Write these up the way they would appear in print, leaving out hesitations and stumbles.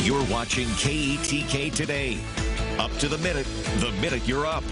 You're watching KETK Today. Up to the minute you're up.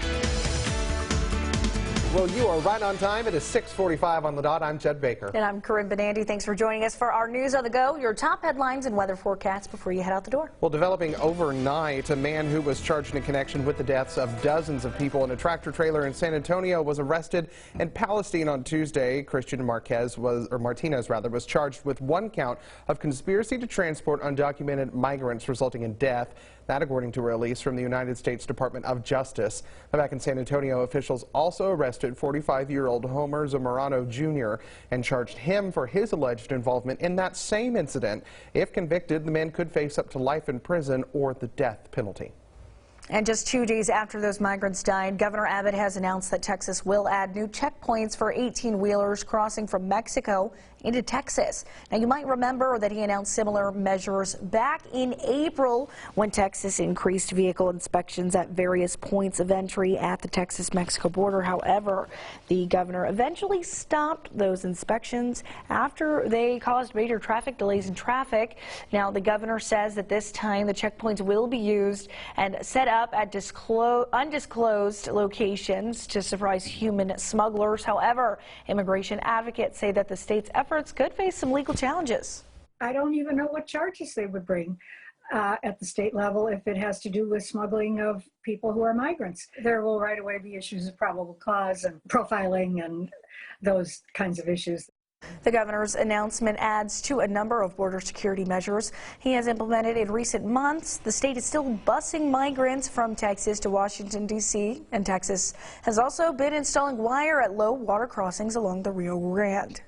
Well, you are right on time. It is 6:45 on the dot. I'm Judd Baker. And I'm Corinne Benandy. Thanks for joining us for our News on the Go, your top headlines and weather forecasts before you head out the door. Well, developing overnight, a man who was charged in connection with the deaths of dozens of people in a tractor trailer in San Antonio was arrested in Palestine on Tuesday. Christian Martinez was charged with one count of conspiracy to transport undocumented migrants resulting in death. That according to a release from the United States Department of Justice. Now, back in San Antonio, officials also arrested 45-year-old Homer Zamorano Jr. and charged him for his alleged involvement in that same incident. If convicted, the man could face up to life in prison or the death penalty. And just 2 days after those migrants died, Governor Abbott has announced that Texas will add new checkpoints for 18-wheelers crossing from Mexico into Texas. Now, you might remember that he announced similar measures back in April when Texas increased vehicle inspections at various points of entry at the Texas-Mexico border. However, the governor eventually stopped those inspections after they caused major traffic delays in traffic. Now, the governor says that this time the checkpoints will be used and set up at undisclosed locations to surprise human smugglers. However, immigration advocates say that the state's efforts could face some legal challenges. I don't even know what charges they would bring at the state level if it has to do with smuggling of people who are migrants. There will right away be issues of probable cause and profiling and those kinds of issues. The governor's announcement adds to a number of border security measures he has implemented in recent months. The state is still busing migrants from Texas to Washington, D.C., and Texas has also been installing wire at low water crossings along the Rio Grande.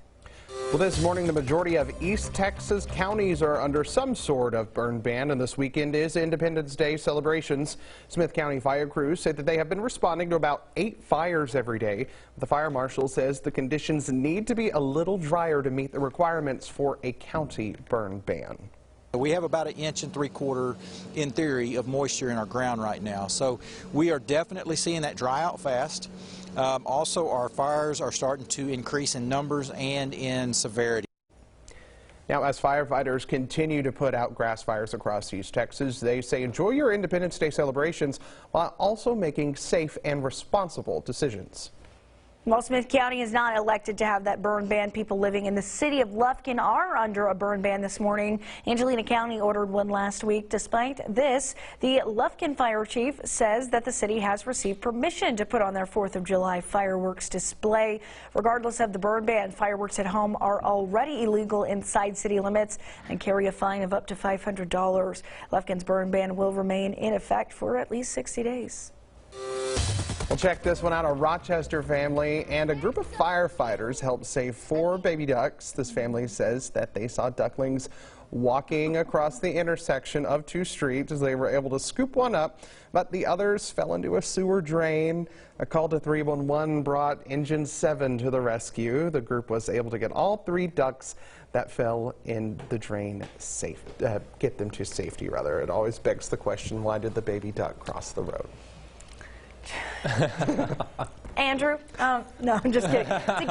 Well, this morning, the majority of East Texas counties are under some sort of burn ban, and this weekend is Independence Day celebrations. Smith County fire crews say that they have been responding to about 8 fires every day. The fire marshal says the conditions need to be a little drier to meet the requirements for a county burn ban. We have about 1.75 inches in theory of moisture in our ground right now, so we are definitely seeing that dry out fast. Also, our fires are starting to increase in numbers and in severity. Now, as firefighters continue to put out grass fires across East Texas, they say enjoy your Independence Day celebrations while also making safe and responsible decisions. While Smith County is not elected to have that burn ban, people living in the city of Lufkin are under a burn ban this morning. Angelina County ordered one last week. Despite this, the Lufkin fire chief says that the city has received permission to put on their 4th of July fireworks display. Regardless of the burn ban, fireworks at home are already illegal inside city limits and carry a fine of up to $500. Lufkin's burn ban will remain in effect for at least 60 days. Well, check this one out. A Rochester family and a group of firefighters helped save 4 baby ducks. This family says that they saw ducklings walking across the intersection of 2 streets as they were able to scoop one up, but the others fell into a sewer drain. A call to 311 brought Engine 7 to the rescue. The group was able to get all 3 ducks that fell in the drain get them to safety, rather. It always begs the question, why did the baby duck cross the road? Andrew, no, I'm just kidding. To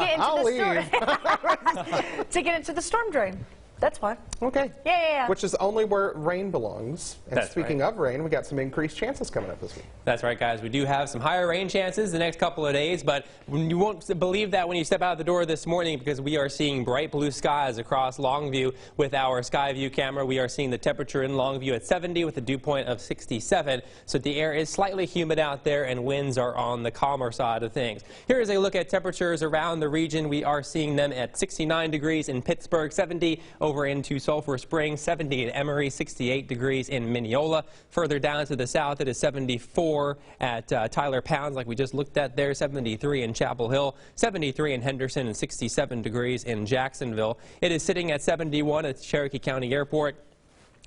get into the storm drain. That's fine. Okay. Yeah. Which is only where rain belongs. And That's speaking right. of rain, we got some increased chances coming up this week. That's right, guys. We do have some higher rain chances the next couple of days, but you won't believe that when you step out the door this morning because we are seeing bright blue skies across Longview with our Skyview camera. We are seeing the temperature in Longview at 70 with a dew point of 67. So the air is slightly humid out there and winds are on the calmer side of things. Here is a look at temperatures around the region. We are seeing them at 69 degrees in Pittsburgh, 70 over into Sulphur Springs, 70 in Emory, 68 degrees in Mineola. Further down to the south, it is 74 at Tyler Pounds, like we just looked at there, 73 in Chapel Hill, 73 in Henderson, and 67 degrees in Jacksonville. It is sitting at 71 at Cherokee County Airport,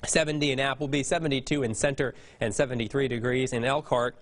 70 in Appleby, 72 in Center, and 73 degrees in Elkhart.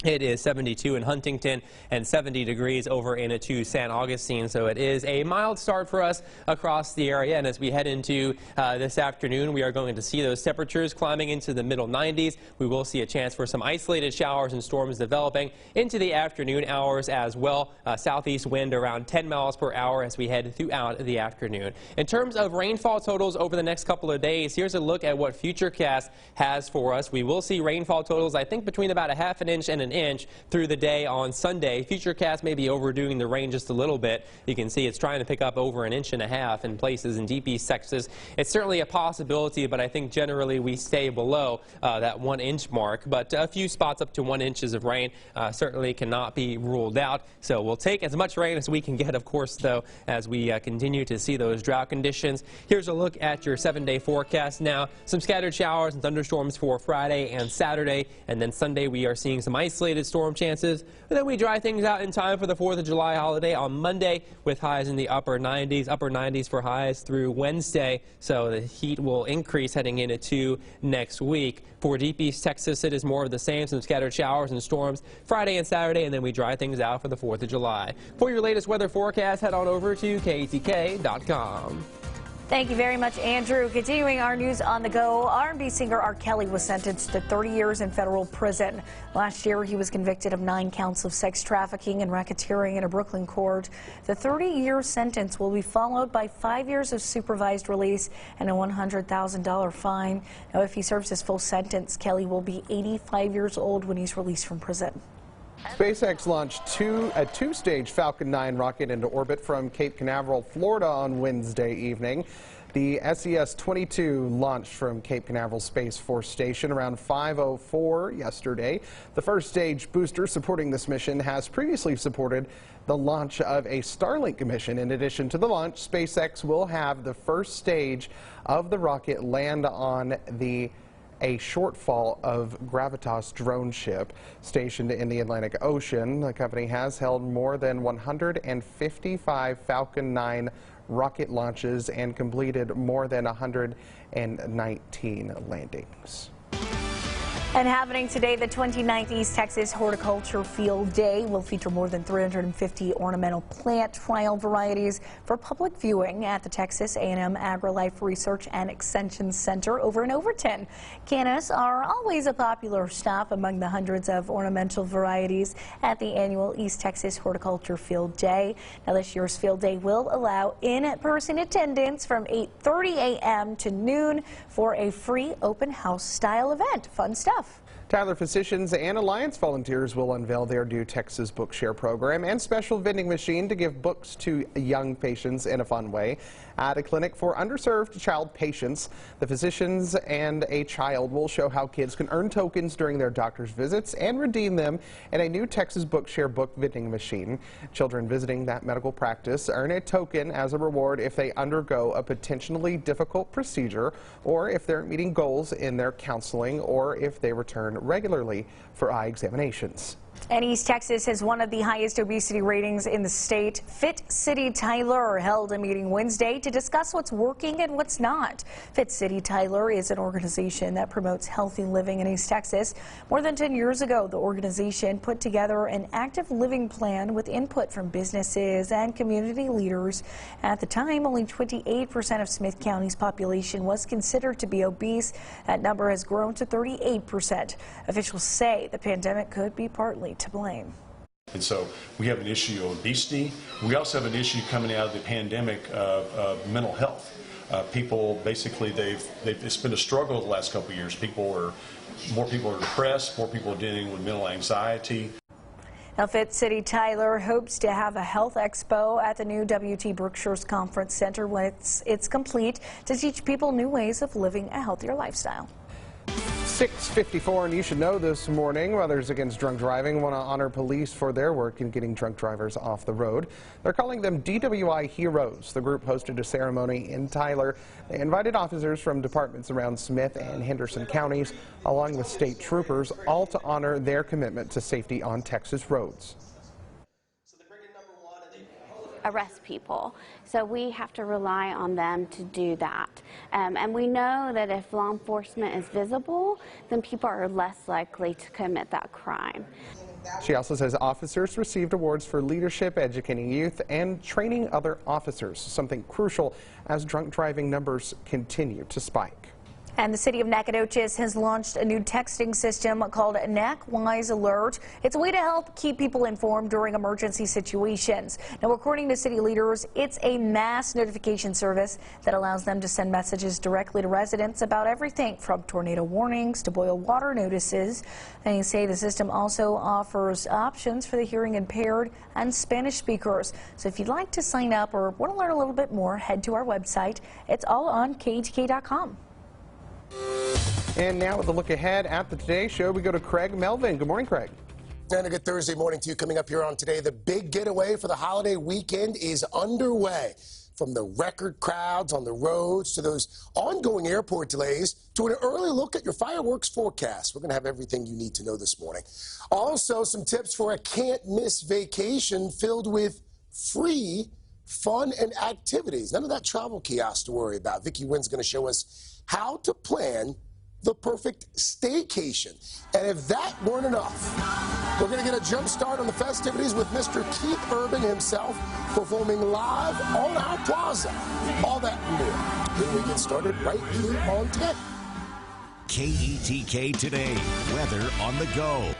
It is 72 in Huntington and 70 degrees over into San Augustine. So it is a mild start for us across the area. And as we head into this afternoon, we are going to see those temperatures climbing into the middle 90s. We will see a chance for some isolated showers and storms developing into the afternoon hours as well. Southeast wind around 10 miles per hour as we head throughout the afternoon. In terms of rainfall totals over the next couple of days, here's a look at what Futurecast has for us. We will see rainfall totals, I think, between about a half an inch and an inch through the day on Sunday. Futurecast may be overdoing the rain just a little bit. You can see it's trying to pick up over an inch and a half in places in deep East Texas. It's certainly a possibility, but I think generally we stay below that 1 inch mark. But a few spots up to 1 inch of rain certainly cannot be ruled out. So we'll take as much rain as we can get, of course, though, as we continue to see those drought conditions. Here's a look at your 7-day forecast now. Some scattered showers and thunderstorms for Friday and Saturday, and then Sunday we are seeing some isolated storm chances. And then we dry things out in time for the 4th of July holiday on Monday with highs in the upper 90s for highs through Wednesday. So the heat will increase heading into next week. For deep East Texas, it is more of the same, some scattered showers and storms Friday and Saturday, and then we dry things out for the 4th of July. For your latest weather forecast, head on over to KETK.com. Thank you very much, Andrew. Continuing our news on the go, R&B singer R. Kelly was sentenced to 30 years in federal prison. Last year, he was convicted of 9 counts of sex trafficking and racketeering in a Brooklyn court. The 30-year sentence will be followed by 5 years of supervised release and a $100,000 fine. Now, if he serves his full sentence, Kelly will be 85 years old when he's released from prison. SpaceX launched a two-stage Falcon 9 rocket into orbit from Cape Canaveral, Florida on Wednesday evening. The SES-22 launched from Cape Canaveral Space Force Station around 5:04 yesterday. The first stage booster supporting this mission has previously supported the launch of a Starlink mission. In addition to the launch, SpaceX will have the first stage of the rocket land on a shortfall of Gravitas drone ship stationed in the Atlantic Ocean. The company has held more than 155 Falcon 9 rocket launches and completed more than 119 landings. And happening today, the 29th East Texas Horticulture Field Day will feature more than 350 ornamental plant trial varieties for public viewing at the Texas A&M AgriLife Research and Extension Center over in Overton. Cannas are always a popular stop among the hundreds of ornamental varieties at the annual East Texas Horticulture Field Day. Now, this year's Field Day will allow in-person attendance from 8:30 a.m. to noon for a free open house style event. Fun stuff. Tyler physicians and Alliance volunteers will unveil their new Texas Book Share program and special vending machine to give books to young patients in a fun way. At a clinic for underserved child patients, the physicians and a child will show how kids can earn tokens during their doctor's visits and redeem them in a new Texas Book Share book vending machine. Children visiting that medical practice earn a token as a reward if they undergo a potentially difficult procedure, or if they're meeting goals in their counseling, or if they return regularly for eye examinations. And East Texas has one of the highest obesity ratings in the state. Fit City Tyler held a meeting Wednesday to discuss what's working and what's not. Fit City Tyler is an organization that promotes healthy living in East Texas. More than 10 years ago, the organization put together an active living plan with input from businesses and community leaders. At the time, only 28% of Smith County's population was considered to be obese. That number has grown to 38%. Officials say the pandemic could be partly to blame. And so we have an issue of obesity. We also have an issue coming out of the pandemic of mental health. People basically, it's been a struggle the last couple of years. More people are depressed, more people are dealing with mental anxiety. Now, Fit City Tyler hopes to have a health expo at the new W.T. Brookshires Conference Center when it's complete to teach people new ways of living a healthier lifestyle. 6:54, and you should know this morning, Mothers Against Drunk Driving want to honor police for their work in getting drunk drivers off the road. They're calling them DWI Heroes. The group hosted a ceremony in Tyler. They invited officers from departments around Smith and Henderson counties, along with state troopers, all to honor their commitment to safety on Texas roads. Arrest people. So we have to rely on them to do that. And we know that if law enforcement is visible, then people are less likely to commit that crime. She also says officers received awards for leadership, educating youth, and training other officers, something crucial as drunk driving numbers continue to spike. And the city of Nacogdoches has launched a new texting system called NacWise Alert. It's a way to help keep people informed during emergency situations. Now, according to city leaders, it's a mass notification service that allows them to send messages directly to residents about everything from tornado warnings to boil water notices. And they say the system also offers options for the hearing impaired and Spanish speakers. So if you'd like to sign up or want to learn a little bit more, head to our website. It's all on KETK.com. And now with a look ahead at the Today Show, we go to Craig Melvin. Good morning, Craig. And a good Thursday morning to you. Coming up here on Today, the big getaway for the holiday weekend is underway. From the record crowds on the roads to those ongoing airport delays to an early look at your fireworks forecast. We're going to have everything you need to know this morning. Also, some tips for a can't-miss vacation filled with free fun and activities. None of that travel kiosk to worry about. Vicki Wynn's going to show us how to plan the perfect staycation. And if that weren't enough, we're going to get a jump start on the festivities with Mr. Keith Urban himself performing live on our plaza. All that and more. Then we get started right here on Today. KETK Today. Weather on the go.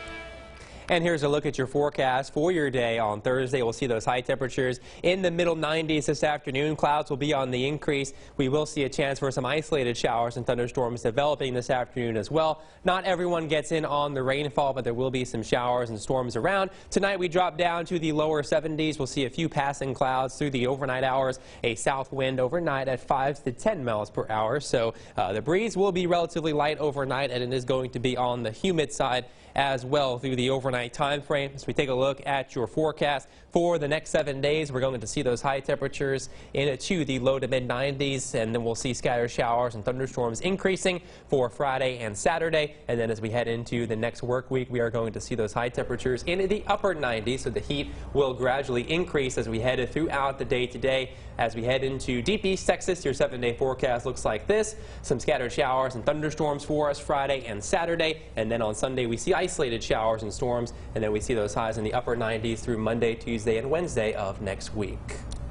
And here's a look at your forecast for your day on Thursday. We'll see those high temperatures in the middle 90s this afternoon. Clouds will be on the increase. We will see a chance for some isolated showers and thunderstorms developing this afternoon as well. Not everyone gets in on the rainfall, but there will be some showers and storms around. Tonight we drop down to the lower 70s. We'll see a few passing clouds through the overnight hours. A south wind overnight at 5 to 10 miles per hour. So the breeze will be relatively light overnight, and it is going to be on the humid side as well through the overnight time frame. As we take a look at your forecast for the next 7 days, we're going to see those high temperatures into the low to mid 90s, and then we'll see scattered showers and thunderstorms increasing for Friday and Saturday. And then as we head into the next work week, we are going to see those high temperatures in the upper 90s, so the heat will gradually increase as we head throughout the day today. As we head into deep East Texas, your 7-day forecast looks like this. Some scattered showers and thunderstorms for us Friday and Saturday, and then on Sunday we see isolated showers and storms, and then we see those highs in the upper 90s through Monday, Tuesday, and Wednesday of next week.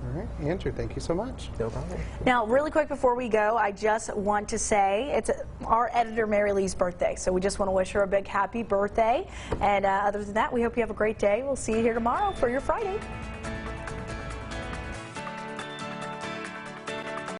All right, Andrew, thank you so much. No problem. Now, really quick before we go, I just want to say it's our editor Mary Lee's birthday, so we just want to wish her a big happy birthday. And other than that, we hope you have a great day. We'll see you here tomorrow for your Friday.